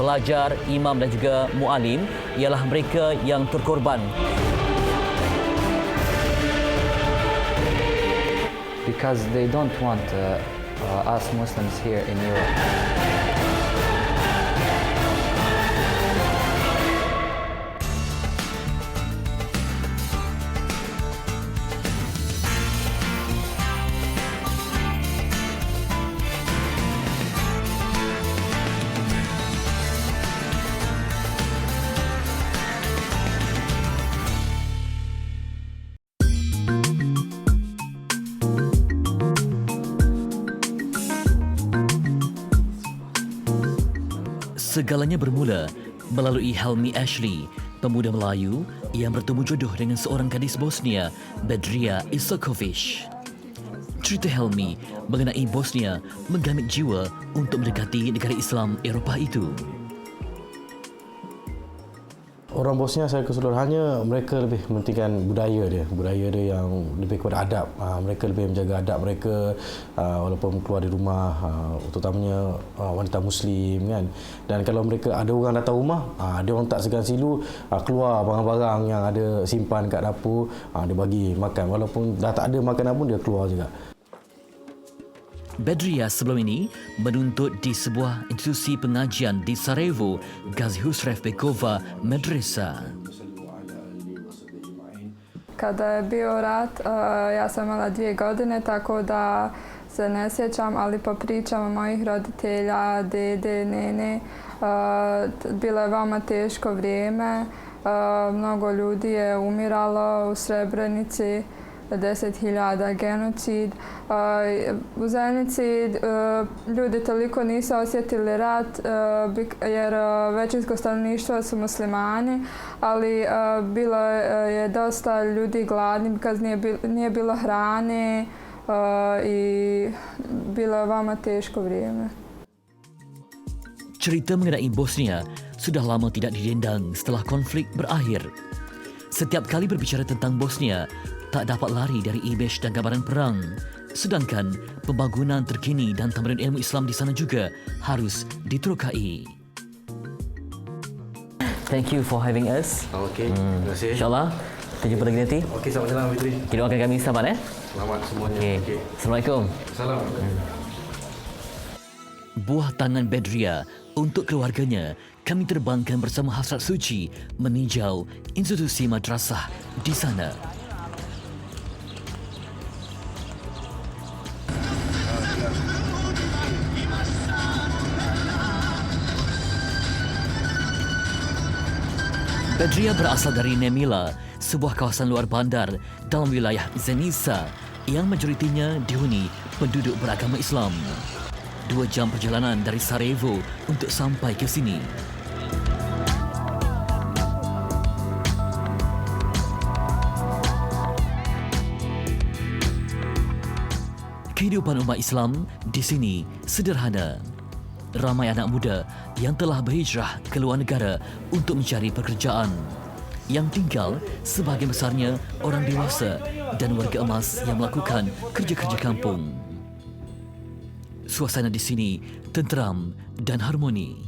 pelajar, imam dan juga mualim ialah mereka yang terkorban. Because they don't want us Muslims here in Europe. Segalanya bermula melalui Helmi Ashley, pemuda Melayu yang bertemu jodoh dengan seorang gadis Bosnia, Bedria Isakovic. Cerita Helmi mengenai Bosnia menggamit jiwa untuk mendekati negara Islam Eropah itu. Orang Bosnia secara keseluruhannya mereka lebih mementingkan budaya dia yang lebih kepada adab. Mereka lebih menjaga adab mereka walaupun keluar di rumah, terutamanya wanita Muslim kan. Dan kalau mereka ada orang datang rumah, dia orang tak segan silu keluar barang-barang yang ada simpan kat dapur, dia bagi makan walaupun dah tak ada makanan pun dia keluar juga. Bedria sebelum ini menuntut di sebuah institusi pengajian di Sarajevo, Gazi Husrev Bekova Medresa. Kada je bio rat, ja sam imala 2 godine, tako da se ne sjećam, ali po pričama mojih roditelja, dede, nene, bilo je veoma teško vrijeme. Mnogo ljudi je umiralo u Srebrenici, 10.000 genocid. U Zenici ljudi toliko nisu osjetili rat jer većinsko stanovništvo su muslimani, ali bilo je dosta ljudi gladni because nije bilo hrane i bilo je veoma teško vrijeme. Cerita mengenai Bosnia sudah lama tidak didendang setelah konflik berakhir. Setiap kali berbicara tentang Bosnia, tak dapat lari dari imej dan gambaran perang. Sedangkan pembangunan terkini dan tambahan ilmu Islam di sana juga harus diterokai. Thank you for having us. Okey, terima kasih. InsyaAllah, kita jumpa lagi nanti. Okey, selamat jalan Fitri. Kita doakan kami selamat Selamat semuanya. Okay. Assalamualaikum. Assalamualaikum. Buah tangan Bedria untuk keluarganya kami terbangkan bersama hasrat suci meninjau institusi madrasah di sana. Bedria berasal dari Nemila, sebuah kawasan luar bandar dalam wilayah Zenica yang majoritinya dihuni penduduk beragama Islam. 2 jam perjalanan dari Sarajevo untuk sampai ke sini. Kehidupan umat Islam di sini sederhana. Ramai anak muda yang telah berhijrah ke luar negara untuk mencari pekerjaan. Yang tinggal sebahagian besarnya orang dewasa dan warga emas yang melakukan kerja-kerja kampung. Suasana di sini tenteram dan harmoni.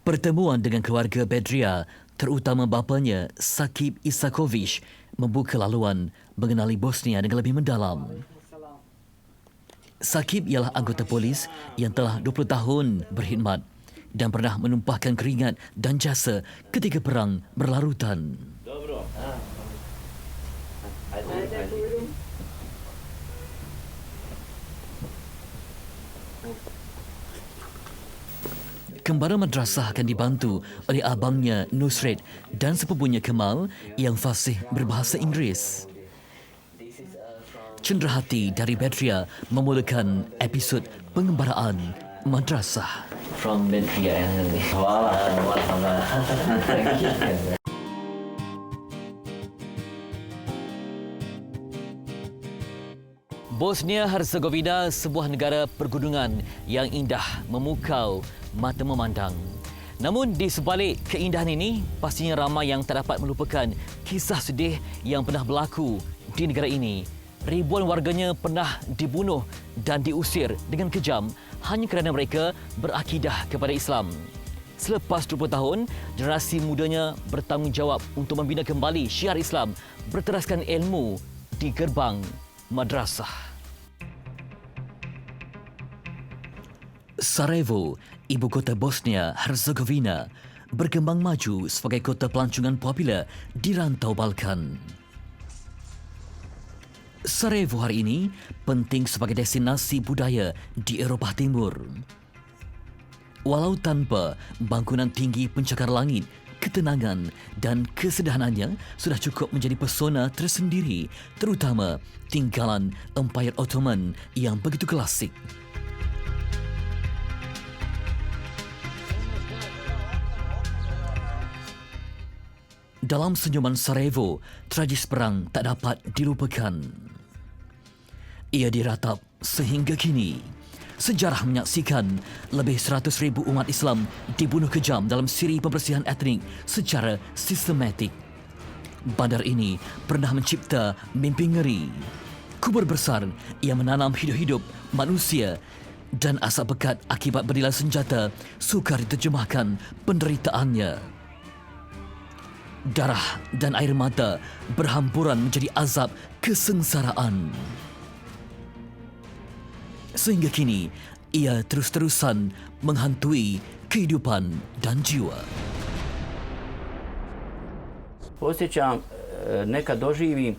Pertemuan dengan keluarga Bedria, terutama bapanya Sakib Isakovic, membuka laluan mengenali Bosnia dengan lebih mendalam. Sakib ialah anggota polis yang telah 20 tahun berkhidmat dan pernah menumpahkan keringat dan jasa ketika perang berlarutan. Kembara madrasah akan dibantu oleh abangnya Nusret dan sepupunya Kemal yang fasih berbahasa Inggeris. Cenderahati dari Bedria memulakan episod pengembaraan madrasah. From Bedria yang ini. Bosnia-Herzegovina, sebuah negara pergunungan yang indah memukau mata memandang. Namun di sebalik keindahan ini, pastinya ramai yang tak dapat melupakan kisah sedih yang pernah berlaku di negara ini. Ribuan warganya pernah dibunuh dan diusir dengan kejam hanya kerana mereka berakidah kepada Islam. Selepas 20 tahun, generasi mudanya bertanggungjawab untuk membina kembali syiar Islam, berteraskan ilmu di gerbang madrasah. Sarajevo, ibu kota Bosnia Herzegovina, berkembang maju sebagai kota pelancongan popular di rantau Balkan. Sarajevo hari ini penting sebagai destinasi budaya di Eropah Timur. Walau tanpa bangunan tinggi pencakar langit, ketenangan dan kesederhanaannya sudah cukup menjadi pesona tersendiri, terutama tinggalan Empire Ottoman yang begitu klasik. Dalam senyuman Sarajevo, tragis perang tak dapat dilupakan. Ia diratap sehingga kini. Sejarah menyaksikan lebih 100,000 umat Islam dibunuh kejam dalam siri pembersihan etnik secara sistematik. Bandar ini pernah mencipta mimpi ngeri. Kubur besar yang menanam hidup-hidup manusia dan asap pekat akibat berilan senjata sukar diterjemahkan penderitaannya. Darah dan air mata berhamburan menjadi azab kesengsaraan. Sehingga kini, ia terus-terusan menghantui kehidupan dan jiwa. Osjećam, nekad doživim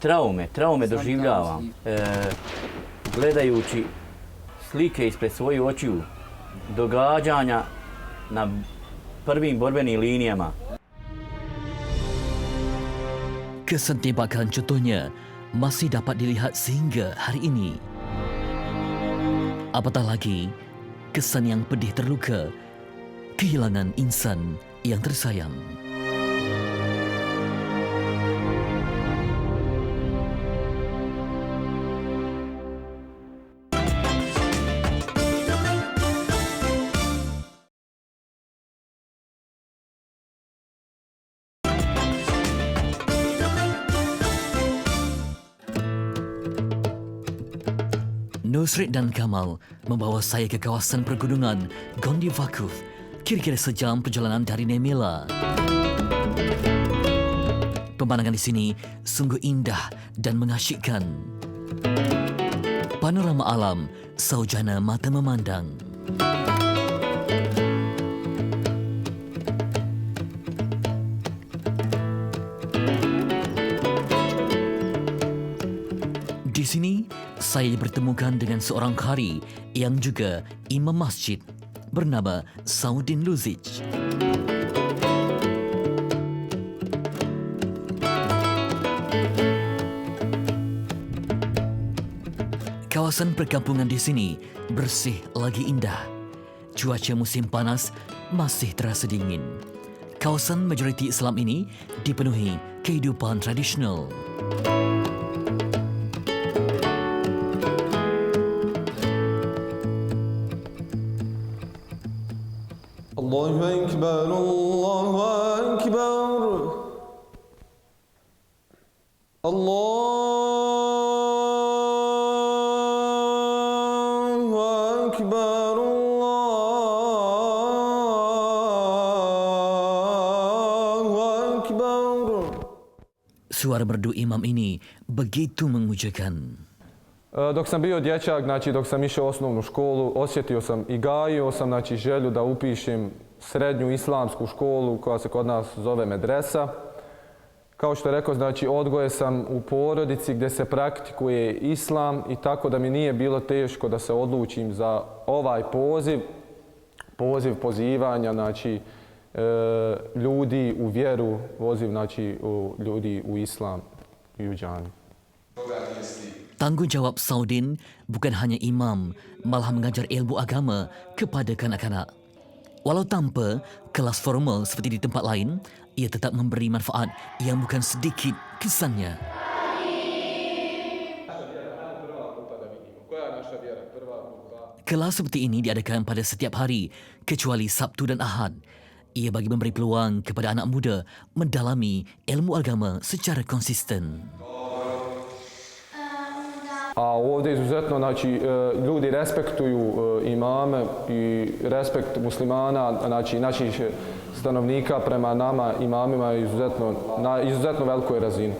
traume doživljavam. Gledajući slike ispred svojih očiju, događanja na prvim borbenim linijama. Kesentebakan contohnya masih dapat dilihat sehingga hari ini. Apatah lagi, kesan yang pedih terluka, kehilangan insan yang tersayang. Nusrit dan Kamal membawa saya ke kawasan pergunungan Gondi Vakuf, kira-kira sejam perjalanan dari Nemila. Pemandangan di sini sungguh indah dan mengasyikkan. Panorama alam, saujana mata memandang. Di sini, saya bertemukan dengan seorang qari yang juga imam masjid bernama Saudin Luzic. Kawasan perkampungan di sini bersih lagi indah. Cuaca musim panas masih terasa dingin. Kawasan majoriti Islam ini dipenuhi kehidupan tradisional. Allahu Ekber, Allahu Ekber. Allahu Ekber, Allahu Ekber. Suara merdu imam ini begitu memujakan. Dok sam bio dječak, znači dok sam išao u osnovnu školu, osjetio sam i gajio sam znači želju da upišem srednju islamsku školu koja se kod nas zove medresa. Kao što je rekao, znači odgoje sam u porodici gdje se praktikuje islam i tako da mi nije bilo teško da se odlučim za ovaj poziv pozivanja, znači ljudi u vjeru, poziv znači ljudi u islam i u džamiju. Tanggungjawab Saudin bukan hanya imam, malah mengajar ilmu agama kepada kanak-kanak. Walau tanpa kelas formal seperti di tempat lain, ia tetap memberi manfaat yang bukan sedikit kesannya. Kelas seperti ini diadakan pada setiap hari kecuali Sabtu dan Ahad. Ia bagi memberi peluang kepada anak muda mendalami ilmu agama secara konsisten. A ovdje izuzetno, znači, ljudi respektuju imame i respekt muslimana, znači, naših stanovnika prema nama imamima je na izuzetno velikoj razini.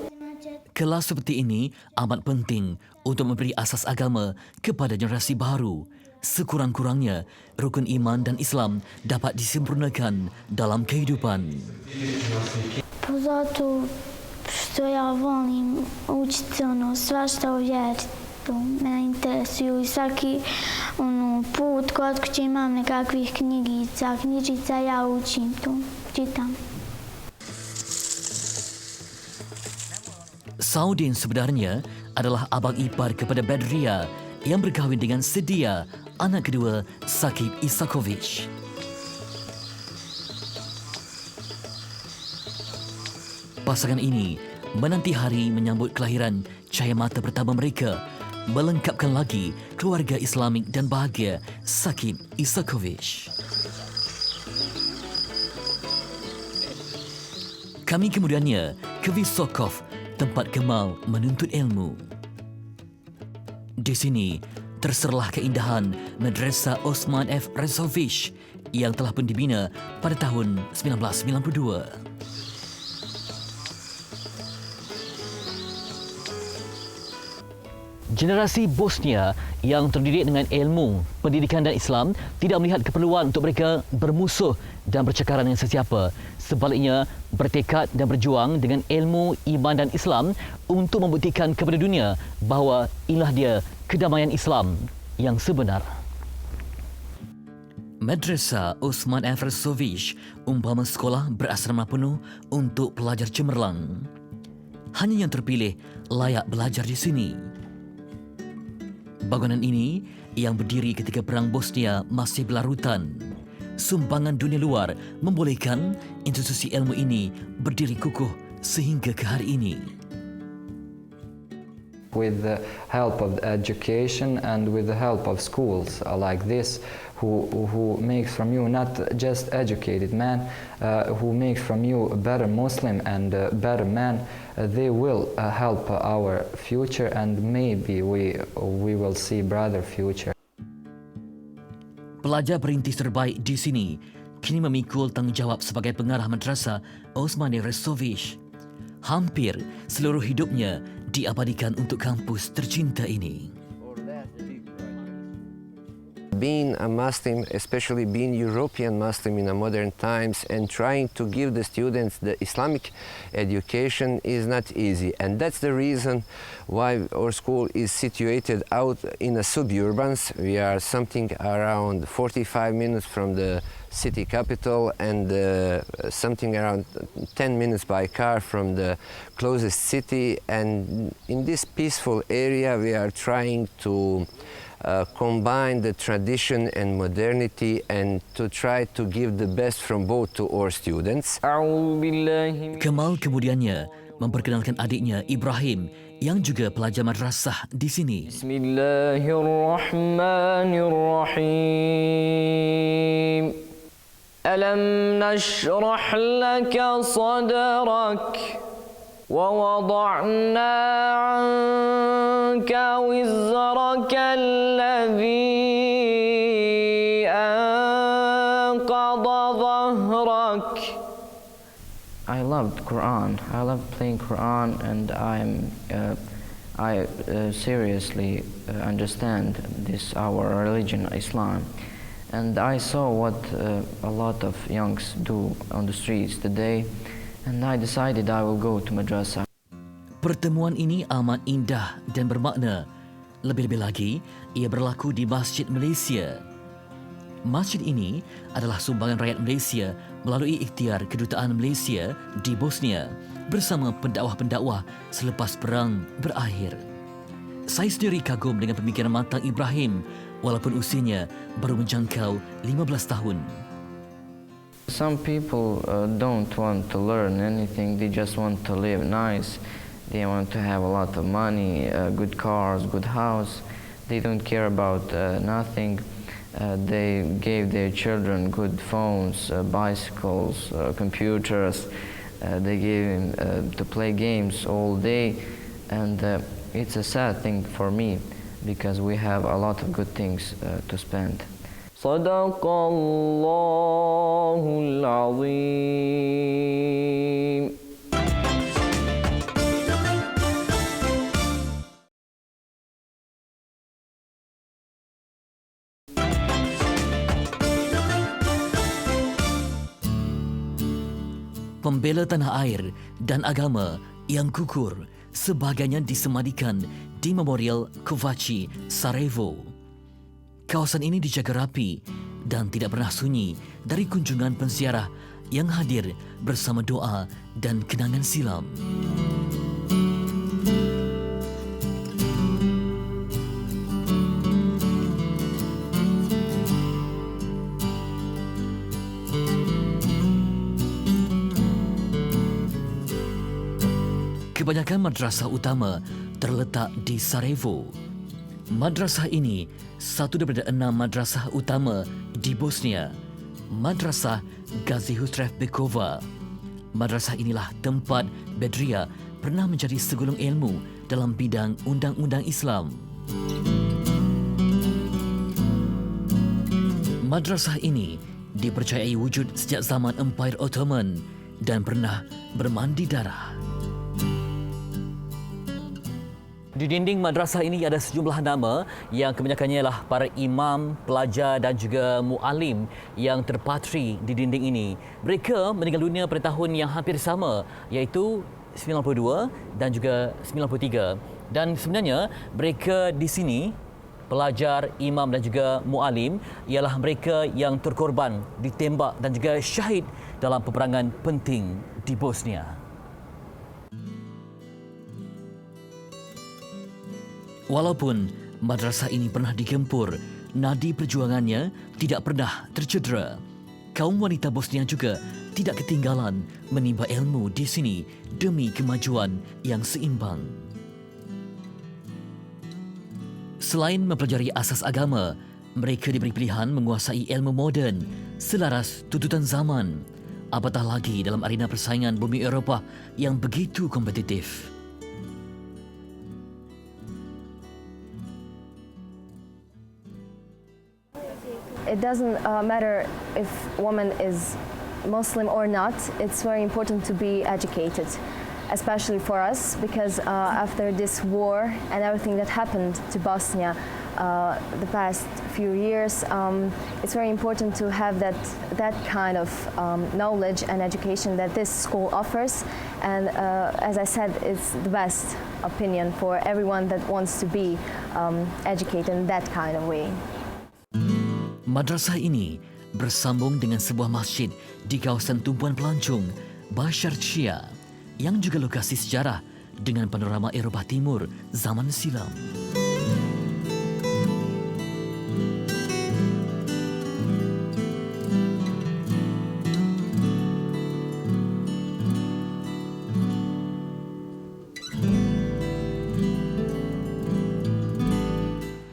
Kelas seperti ini amat penting untuk memberi asas agama kepada generasi baru. Sekurang-kurangnya, rukun iman dan Islam dapat disempurnakan dalam kehidupan. Zato što ja volim učiti svašta o vjeri. To me interesuju i svaki put kod kuće imam nekakvih knjižica ja učim to, čitam. Saudin sebenarnya adalah abang ipar kepada Badria yang berkahwin dengan Sedia, anak kedua Sakib Isakovic. Pasangan ini menanti hari menyambut kelahiran cahaya mata pertama mereka, melengkapkan lagi keluarga Islamik dan bahagia Sakib Isakovic. Kami kemudiannya ke Visokov, tempat Kemal menuntut ilmu. Di sini terserlah keindahan Madrasah Osman F. Rezovic yang telah pun dibina pada tahun 1992. Generasi Bosnia yang terdidik dengan ilmu, pendidikan dan Islam tidak melihat keperluan untuk mereka bermusuh dan bercakaran dengan sesiapa. Sebaliknya, bertekad dan berjuang dengan ilmu, iman dan Islam untuk membuktikan kepada dunia bahawa inilah dia kedamaian Islam yang sebenar. Madrasah Osman F. Rezovic umpama sekolah berasrama penuh untuk pelajar cemerlang. Hanya yang terpilih layak belajar di sini. Bangunan ini yang berdiri ketika Perang Bosnia masih berlarutan. Sumbangan dunia luar membolehkan institusi ilmu ini berdiri kukuh sehingga ke hari ini. With the help of education and with the help of schools like this, who makes from you not just educated man, who makes from you a better Muslim and a better man, they will help our future and maybe we will see brighter future. Pelajar perintis terbaik di sini kini memikul tanggungjawab sebagai pengarah madrasah Osman Rezovic. Hampir seluruh hidupnya diabadikan untuk kampus tercinta ini. Being a Muslim, especially being European Muslim in the modern times and trying to give the students the Islamic education is not easy. And that's the reason why our school is situated out in the suburbans. We are something around 45 minutes from the city capital and something around 10 minutes by car from the closest city. And in this peaceful area we are trying to combine the tradition and modernity and to try to give the best from both to our students. Kemal kemudiannya memperkenalkan adiknya Ibrahim yang juga pelajar madrasah di sini. Bismillahirrahmanirrahim. Alam nashrah laka sadrak ووضعنا عنك وزرك الذي أنقض ظهرك. I loved Quran. I loved playing Quran, and I seriously understand this our religion, Islam. And I saw what a lot of youngs do on the streets today. And I decided I will go to madrasah. Pertemuan ini amat indah dan bermakna. Lebih-lebih lagi, ia berlaku di Masjid Malaysia. Masjid ini adalah sumbangan rakyat Malaysia melalui ikhtiar Kedutaan Malaysia di Bosnia bersama pendakwah-pendakwah selepas perang berakhir. Saya sendiri kagum dengan pemikiran matang Ibrahim walaupun usianya baru menjangkau 15 tahun. Some people don't want to learn anything, they just want to live nice. They want to have a lot of money, good cars, good house. They don't care about nothing. They gave their children good phones, bicycles, computers. They gave him to play games all day, and it's a sad thing for me because we have a lot of good things to spend. Sadaqallahul Azim. Pembela tanah air dan agama yang gugur sebagainya disemadikan di Memorial Kovaci, Sarajevo. Kawasan ini dijaga rapi dan tidak pernah sunyi dari kunjungan penziarah yang hadir bersama doa dan kenangan silam. Kebanyakan madrasah utama terletak di Sarajevo. Madrasah ini satu daripada 6 madrasah utama di Bosnia. Madrasah Gazi Husrev Bekova. Madrasah inilah tempat Bedria pernah menjadi segulung ilmu dalam bidang undang-undang Islam. Madrasah ini dipercayai wujud sejak zaman Empire Ottoman dan pernah bermandi darah. Di dinding madrasah ini ada sejumlah nama yang kebanyakannya ialah para imam, pelajar dan juga muallim yang terpatri di dinding ini. Mereka meninggal dunia pada tahun yang hampir sama, iaitu 92 dan juga 93. Dan sebenarnya mereka di sini, pelajar, imam dan juga muallim, ialah mereka yang terkorban, ditembak dan juga syahid dalam peperangan penting di Bosnia. Walaupun madrasah ini pernah digempur, nadi perjuangannya tidak pernah tercedera. Kaum wanita Bosnia juga tidak ketinggalan menimba ilmu di sini demi kemajuan yang seimbang. Selain mempelajari asas agama, mereka diberi pilihan menguasai ilmu moden selaras tuntutan zaman. Apatah lagi dalam arena persaingan bumi Eropah yang begitu kompetitif. It doesn't matter if woman is Muslim or not. It's very important to be educated, especially for us, because after this war and everything that happened to Bosnia the past few years, it's very important to have that kind of knowledge and education that this school offers. And as I said, it's the best opinion for everyone that wants to be educated in that kind of way. Madrasah ini bersambung dengan sebuah masjid di kawasan tumpuan pelancong Bashar Shia yang juga lokasi sejarah dengan panorama Eropah Timur zaman silam.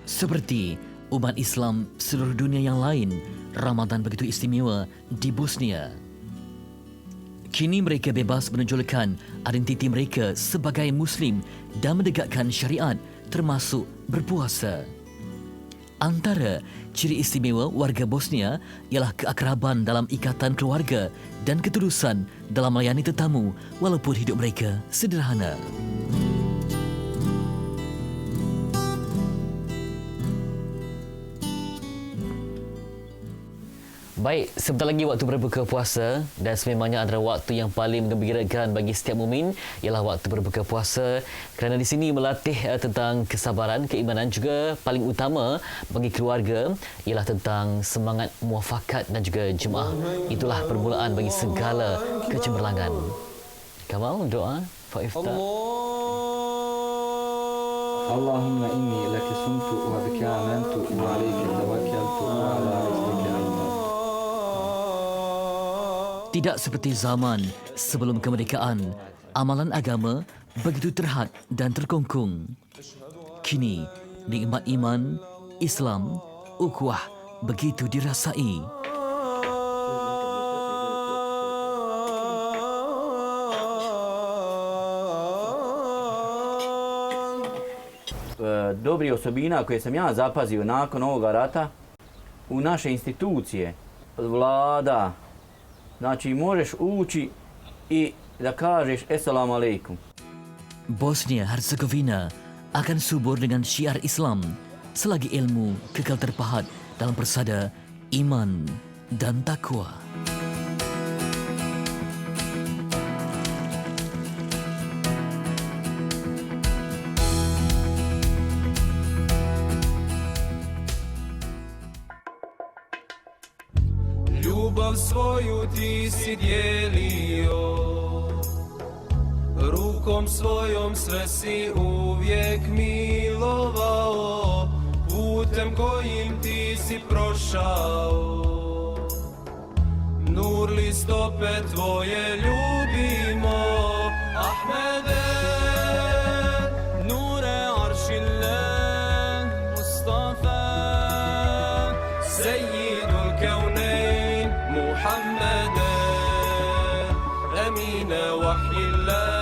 Seperti umat Islam seluruh dunia yang lain, Ramadan begitu istimewa di Bosnia. Kini mereka bebas menonjolkan identiti mereka sebagai Muslim dan menegakkan syariat termasuk berpuasa. Antara ciri istimewa warga Bosnia ialah keakraban dalam ikatan keluarga dan ketulusan dalam melayani tetamu walaupun hidup mereka sederhana. Baik, sebentar lagi waktu berbuka puasa dan sememangnya antara waktu yang paling menggembirakan bagi setiap mukmin ialah waktu berbuka puasa kerana di sini melatih tentang kesabaran, keimanan, juga paling utama bagi keluarga ialah tentang semangat muafakat dan juga jemaah. Itulah permulaan bagi segala kecemerlangan. Kamal, doa fa iftar. Allahumma inni laka sumtu wa bika amantu wa alayka tawakkaltu wa ala rizqika Tidak seperti zaman sebelum kemerdekaan, amalan agama begitu terhad dan terkongkong. Kini, nikmat iman, Islam, ukhuwah begitu dirasai. Dobri osobina koje sam ja zapazio nakon ovoga rata u naše institucije, vlada, znači možeš ući i da kažeš Assalamu alaikum. Bosnia-Herzegovina akan subur dengan syiar Islam selagi ilmu kekal terpahat dalam persada iman dan takwa. Ljubav svoju ti si dijelio, rukom svojom sve si uvijek milovao, putem kojim ti si prošao. Nurli stope tvoje ljubimo, Ahmede, nure aršile, Mustafa, Seyyidul Kevneyn, Muhammede, Emine vahyillah.